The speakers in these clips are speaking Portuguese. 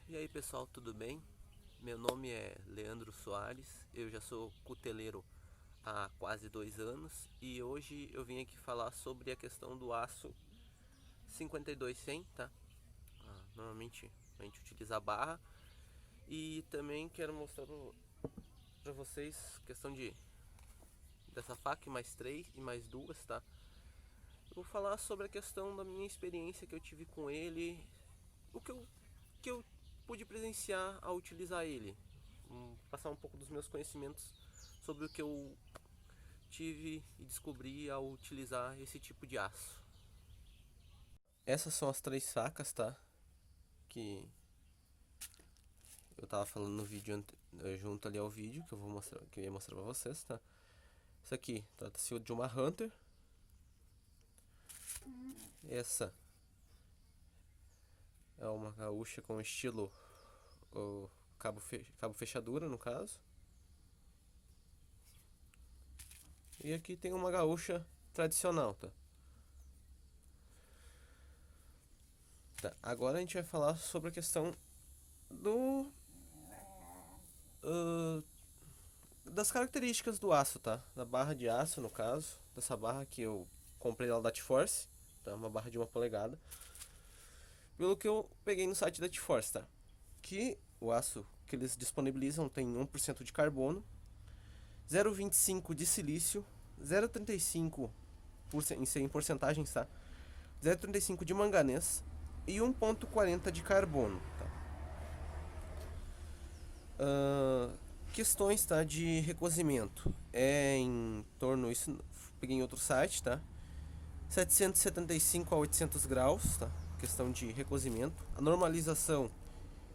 E aí pessoal, tudo bem? Meu nome é Leandro Soares, eu já sou cuteleiro há quase 2 anos e hoje eu vim aqui falar sobre a questão do aço 52-100, tá? Normalmente a gente utiliza a barra e também quero mostrar pra vocês a questão dessa faca mais três e mais duas, tá? Eu vou falar sobre a questão da minha experiência que eu tive com ele, o que eu pude presenciar ao utilizar ele, passar um pouco dos meus conhecimentos sobre o que eu tive e descobri ao utilizar esse tipo de aço. Essas são as três facas, tá? Que eu tava falando no vídeo junto ali ao vídeo que eu vou mostrar, que eu ia mostrar pra vocês, tá? Isso aqui trata-se de uma Hunter. Essa é uma gaúcha com estilo cabo fechadura, no caso. E aqui tem uma gaúcha tradicional, tá? Tá, agora a gente vai falar sobre a questão do uh, das características do aço, tá? Da barra de aço, no caso, dessa barra que eu comprei ela da T-Force, tá? Uma barra de 1 polegada. Pelo que eu peguei no site da T-Force, tá? Que o aço que eles disponibilizam tem 1% de carbono, 0,25 de silício, 0,35 em porcentagens, tá? 0,35 de manganês e 1,40 de carbono, tá? Questões, tá, de recozimento é em torno, isso peguei em outro site, tá, 775 a 800 graus, tá, questão de recozimento. A normalização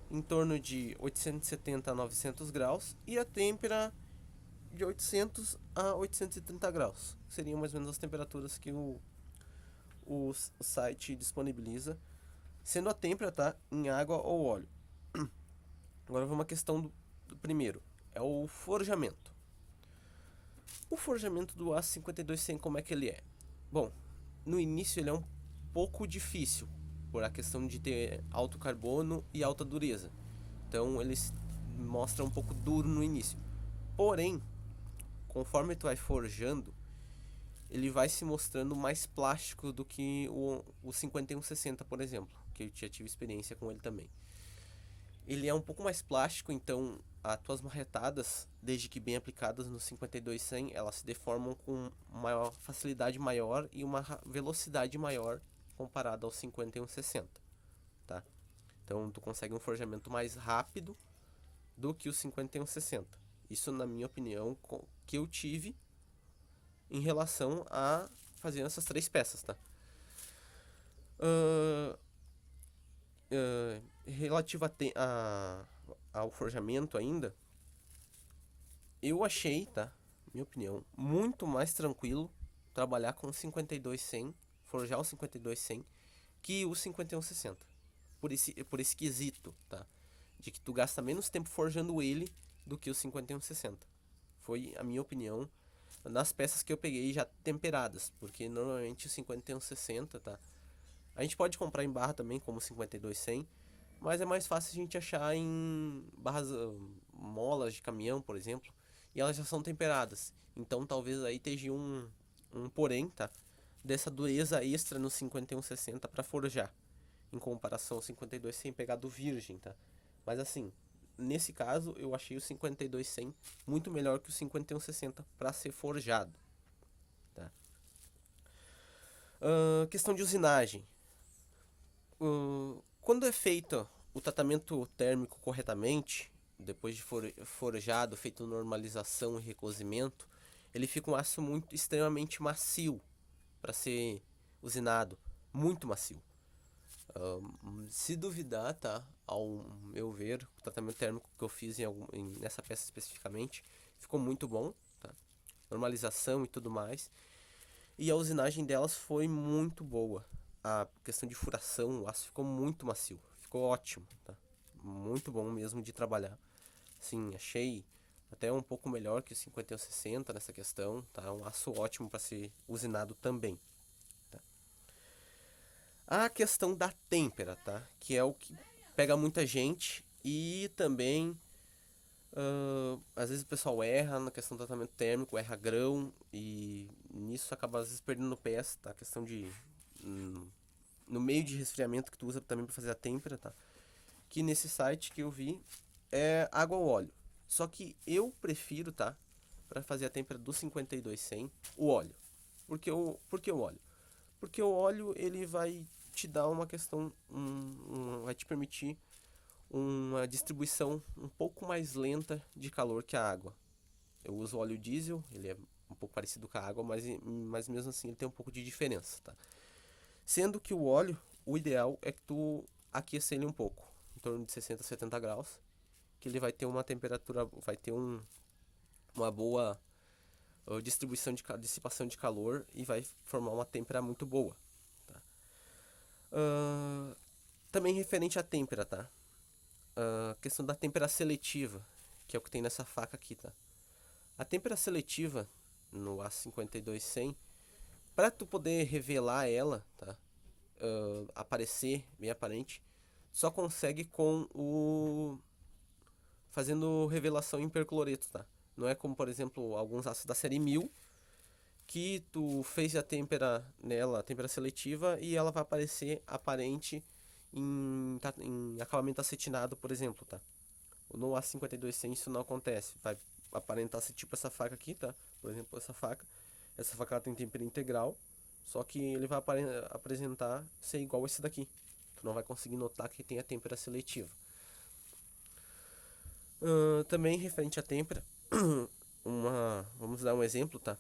em torno de 870 a 900 graus e a têmpera de 800 a 830 graus, seriam mais ou menos as temperaturas que o site disponibiliza, sendo a têmpera, tá, em água ou óleo. Agora vamos uma questão do primeiro, é o forjamento. O forjamento do A52-100, como é que ele é? Bom, no início ele é um pouco difícil, por a questão de ter alto carbono e alta dureza. Então ele mostra um pouco duro no início. Porém, conforme tu vai forjando, ele vai se mostrando mais plástico do que o 5160, por exemplo, que eu já tive experiência com ele também. Ele é um pouco mais plástico, então as tuas marretadas, desde que bem aplicadas no 52-100, elas se deformam com uma facilidade maior e uma velocidade maior comparado ao 51-60, tá? Então tu consegue um forjamento mais rápido do que o 51-60. Isso, na minha opinião, que eu tive em relação a fazer essas três peças, tá? Uh, Relativo ao forjamento ainda, eu achei, tá? Minha opinião, muito mais tranquilo trabalhar com o 52-100, forjar o 52-100, que o 51-60. Por esse quesito, tá? De que tu gasta menos tempo forjando ele do que o 51-60. Foi a minha opinião nas peças que eu peguei já temperadas, porque normalmente o 51-60, tá? A gente pode comprar em barra também, como o 52-100, mas é mais fácil a gente achar em barras, molas de caminhão, por exemplo, e elas já são temperadas. Então talvez aí esteja um porém, tá? Dessa dureza extra no 51-60 para forjar, em comparação ao 52-100 pegado virgem, tá? Mas assim, nesse caso eu achei o 52-100 muito melhor que o 51-60 para ser forjado, tá? Questão de usinagem. Quando é feito o tratamento térmico corretamente, depois de forjado, feito normalização e recozimento, ele fica um aço muito extremamente macio para ser usinado, muito macio. Se duvidar, tá? Ao meu ver, o tratamento térmico que eu fiz nessa peça especificamente ficou muito bom, tá? Normalização e tudo mais. E a usinagem delas foi muito boa. A questão de furação, o aço ficou muito macio, ficou ótimo, tá? Muito bom mesmo de trabalhar. Sim, achei até um pouco melhor que o 51-60 nessa questão, tá? Um aço ótimo para ser usinado também, tá? A questão da têmpera, tá? Que é o que pega muita gente e também às vezes o pessoal erra na questão do tratamento térmico, erra grão e nisso acaba às vezes perdendo peça, tá? A questão de hum, no meio de resfriamento que tu usa também para fazer a têmpera, tá? Que nesse site que eu vi é água ou óleo. Só que eu prefiro, tá? Para fazer a têmpera do 52-100, o óleo. Por que o óleo? Porque o óleo ele vai te dar uma questão, vai te permitir uma distribuição um pouco mais lenta de calor que a água. Eu uso óleo diesel, ele é um pouco parecido com a água, mas mesmo assim ele tem um pouco de diferença, tá? Sendo que o óleo, o ideal é que tu aqueça ele um pouco, em torno de 60 a 70 graus, que ele vai ter uma temperatura, vai ter uma boa dissipação de calor e vai formar uma têmpera muito boa, tá? Também referente à têmpera, tá? A questão da têmpera seletiva, que é o que tem nessa faca aqui, tá? A têmpera seletiva no A52-100, para tu poder revelar ela, tá? Aparecer bem aparente, só consegue com o fazendo revelação em percloreto, tá? Não é como, por exemplo, alguns ácidos da série 1000 que tu fez a têmpera nela, a têmpera seletiva, e ela vai aparecer aparente em acabamento acetinado, por exemplo, tá? No A52-100 isso não acontece, vai aparentar ser tipo essa faca aqui, tá? Por exemplo, essa faca ela tem têmpera integral, só que ele vai apresentar ser igual esse daqui. Tu não vai conseguir notar que tem a têmpera seletiva. Também referente à têmpera, vamos dar um exemplo, tá?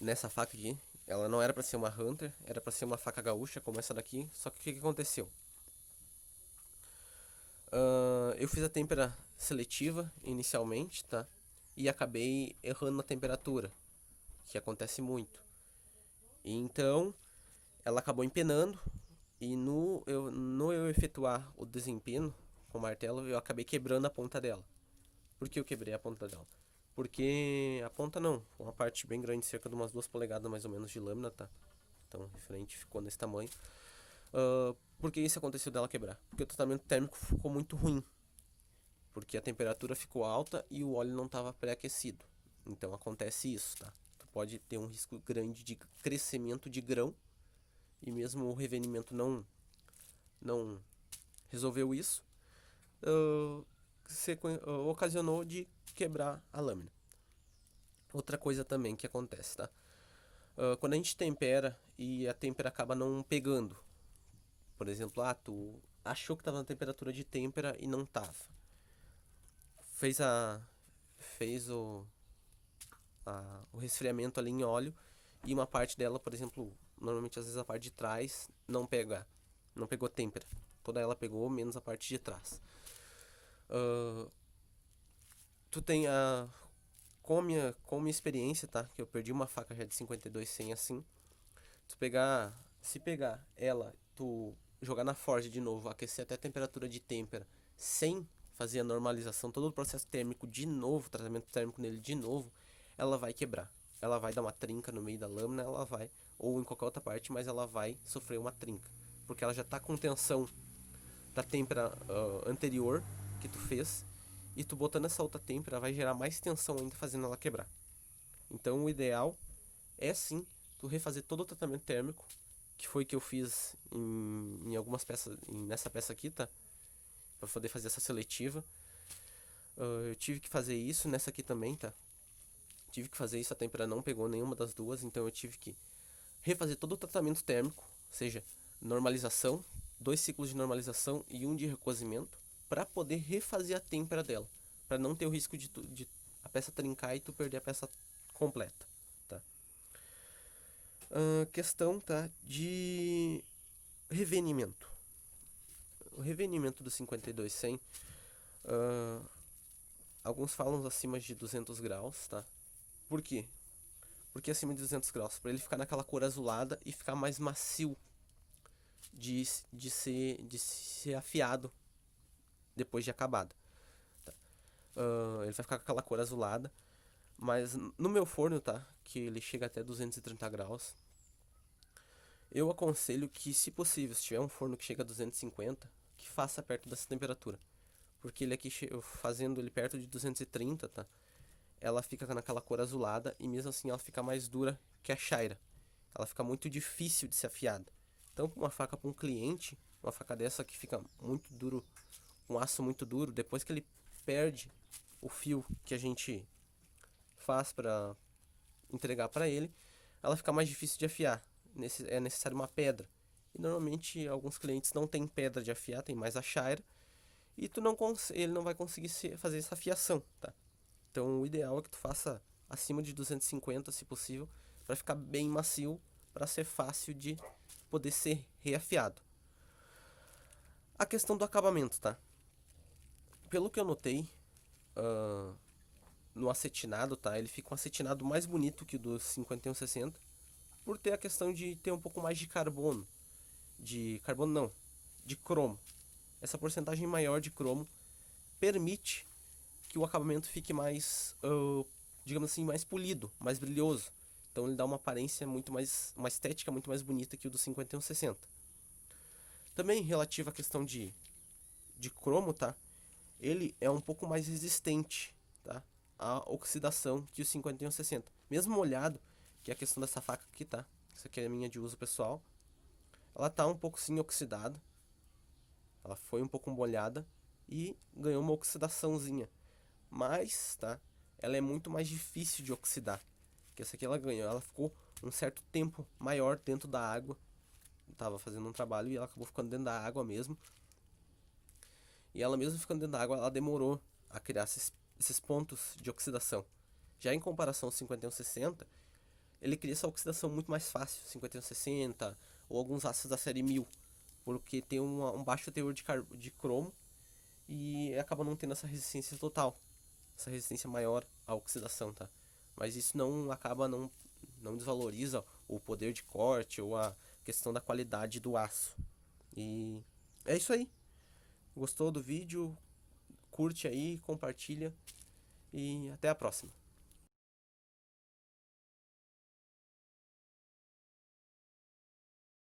Nessa faca aqui, ela não era para ser uma Hunter, era para ser uma faca gaúcha como essa daqui, só que o que aconteceu? Eu fiz a têmpera seletiva inicialmente, tá? E acabei errando na temperatura, que acontece muito. E então, ela acabou empenando e no eu efetuar o desempenho com o martelo, eu acabei quebrando a ponta dela. Por que eu quebrei a ponta dela? Porque a ponta não, uma parte bem grande, cerca de umas 2 polegadas mais ou menos de lâmina, tá? Então, referente ficou nesse tamanho. Por que isso aconteceu dela quebrar? Porque o tratamento térmico ficou muito ruim. Porque a temperatura ficou alta e o óleo não estava pré-aquecido. Então acontece isso, tá? Tu pode ter um risco grande de crescimento de grão e mesmo o revenimento não resolveu isso, ocasionou de quebrar a lâmina. Outra coisa também que acontece, tá? Quando a gente tempera e a têmpera acaba não pegando, por exemplo, tu achou que estava na temperatura de têmpera e não estava. Fez fez o resfriamento ali em óleo e uma parte dela, por exemplo, normalmente às vezes a parte de trás não pegou têmpera. Toda ela pegou, menos a parte de trás. Tu tem com a minha experiência, tá? Que eu perdi uma faca já de 52-100 assim. Se pegar ela, tu jogar na forja de novo, aquecer até a temperatura de têmpera, sem fazer a normalização, todo o processo térmico de novo, tratamento térmico nele de novo, ela vai quebrar. Ela vai dar uma trinca no meio da lâmina, ela vai, ou em qualquer outra parte, mas ela vai sofrer uma trinca. Porque ela já está com tensão da têmpera anterior que tu fez, e tu botando essa outra têmpera vai gerar mais tensão ainda, fazendo ela quebrar. Então o ideal é sim tu refazer todo o tratamento térmico, que foi que eu fiz em algumas peças, nessa peça aqui, tá? Pra poder fazer essa seletiva. Eu tive que fazer isso nessa aqui também, tá? Tive que fazer isso, a têmpera não pegou nenhuma das duas, então eu tive que refazer todo o tratamento térmico, ou seja, normalização, 2 ciclos de normalização e um de recozimento, para poder refazer a têmpera dela, para não ter o risco de a peça trincar e tu perder a peça completa, tá? Questão, tá, de revenimento. O revenimento do 52-100, alguns falam acima de 200 graus, tá? Por quê? Porque acima de 200 graus, para ele ficar naquela cor azulada e ficar mais macio de ser afiado depois de acabado. Tá? Ele vai ficar com aquela cor azulada, mas no meu forno, tá? Que ele chega até 230 graus. Eu aconselho que, se possível, se tiver um forno que chega a 250, que faça perto dessa temperatura. Porque ele aqui, fazendo ele perto de 230, tá? Ela fica naquela cor azulada e mesmo assim ela fica mais dura que a Shaira. Ela fica muito difícil de ser afiada. Então, uma faca para um cliente, uma faca dessa que fica muito duro, um aço muito duro, depois que ele perde o fio que a gente faz para entregar para ele, ela fica mais difícil de afiar. É necessário uma pedra. E normalmente alguns clientes não têm pedra de afiar, tem mais a Shaira, e ele não vai conseguir fazer essa afiação, tá? Então o ideal é que tu faça acima de 250, se possível, para ficar bem macio, para ser fácil de poder ser reafiado. A questão do acabamento, tá? Pelo que eu notei, no acetinado, tá? Ele fica um acetinado mais bonito que o do 5160, por ter a questão de ter um pouco mais de carbono. De carbono não, de cromo. Essa porcentagem maior de cromo permite que o acabamento fique mais, digamos assim, mais polido, mais brilhoso. Então ele dá uma aparência muito mais, uma estética muito mais bonita que o do 5160. Também relativo à questão de cromo, tá? Ele é um pouco mais resistente, tá? À oxidação que o 5160. Mesmo molhado, que é a questão dessa faca aqui, tá? Essa aqui é a minha de uso pessoal. Ela tá um pouco sim oxidada. Ela foi um pouco molhada e ganhou uma oxidaçãozinha. Mas, tá? Ela é muito mais difícil de oxidar. Que essa aqui ela ganhou. Ela ficou um certo tempo maior dentro da água. Eu tava fazendo um trabalho e ela acabou ficando dentro da água mesmo. E ela mesmo ficando dentro da água, ela demorou a criar esses pontos de oxidação. Já em comparação ao 5160, ele cria essa oxidação muito mais fácil, 5160 ou alguns ácidos da série 1000, porque tem um baixo teor de cromo e acaba não tendo essa resistência total, essa resistência maior à oxidação, tá? Mas isso não acaba, não desvaloriza o poder de corte ou a questão da qualidade do aço. E é isso aí. Gostou do vídeo? Curte aí, compartilha e até a próxima.